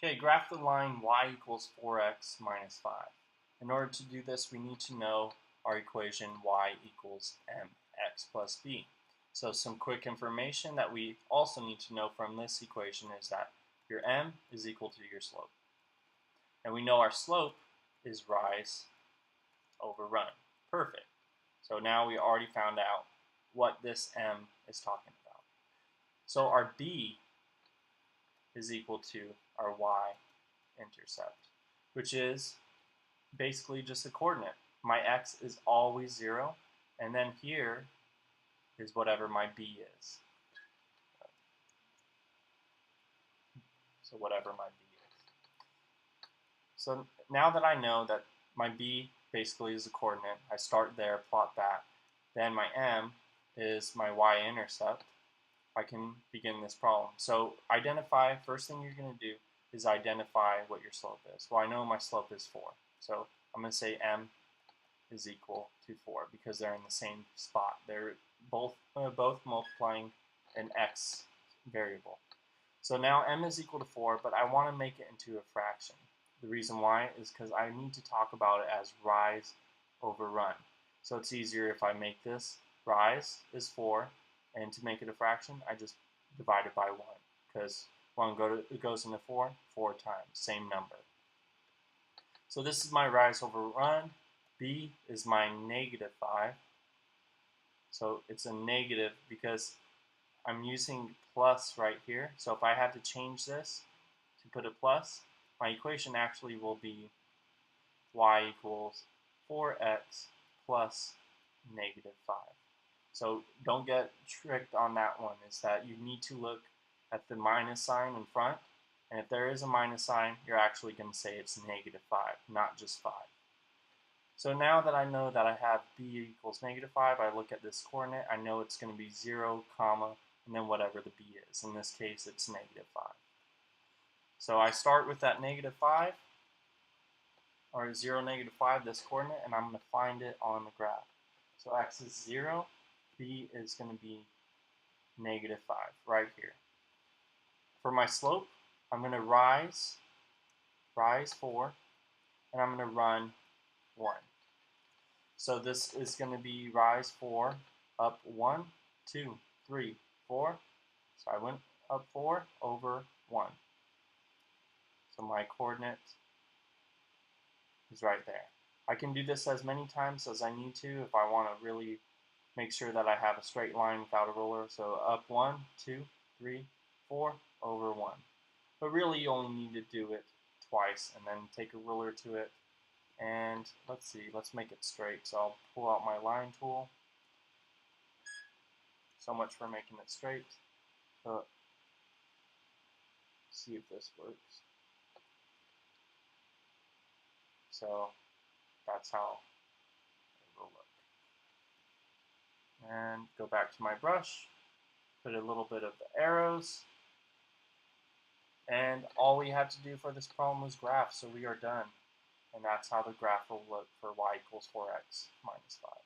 Okay, graph the line y equals 4x minus 5. In order to do this, we need to know our equation y equals mx plus b. So some quick information that we also need to know from this equation is that your m is equal to your slope. And we know our slope is rise over run. Perfect. So now we already found out what this m is talking about. So our b is equal to our y-intercept, which is basically just a coordinate. My x is always 0, and then here is whatever my b is. So whatever my b is. So now that I know that my b basically is a coordinate, I start there, plot that. Then my m is my y-intercept. I can begin this problem. So identify, first thing you're going to do is identify what your slope is. Well, I know my slope is 4. So I'm going to say m is equal to 4 because they're in the same spot. They're both multiplying an x variable. So now m is equal to 4, but I want to make it into a fraction. The reason why is because I need to talk about it as rise over run. So it's easier if I make this rise is 4, and to make it a fraction, I just divide it by 1, because 1 goes into 4 times, same number. So this is my rise over run. B is my negative 5. So it's a negative because I'm using plus right here. So if I had to change this to put a plus, my equation actually will be y equals 4x plus negative 5. So don't get tricked on that one, is that you need to look at the minus sign in front, and if there is a minus sign, you're actually going to say it's negative 5, not just 5. So now that I know that I have b equals negative 5, I look at this coordinate, I know it's going to be 0, comma, and then whatever the b is. In this case, it's negative 5. So I start with that negative 5, or 0, negative 5, this coordinate, and I'm going to find it on the graph. So x is 0. B is going to be negative 5 right here. For my slope, I'm going to rise 4, and I'm going to run 1. So this is going to be rise 4, up 1, 2, 3, 4. So I went up 4 over 1. So my coordinate is right there. I can do this as many times as I need to if I want to really make sure that I have a straight line without a ruler. So up 1, 2, 3, 4 over 1. But really you only need to do it twice and then take a ruler to it. And let's see, let's make it straight. So I'll pull out my line tool. So much for making it straight. See if this works. So that's how it will look. And go back to my brush, put a little bit of the arrows, and all we had to do for this problem was graph, so we are done. And that's how the graph will look for y equals 4x minus 5.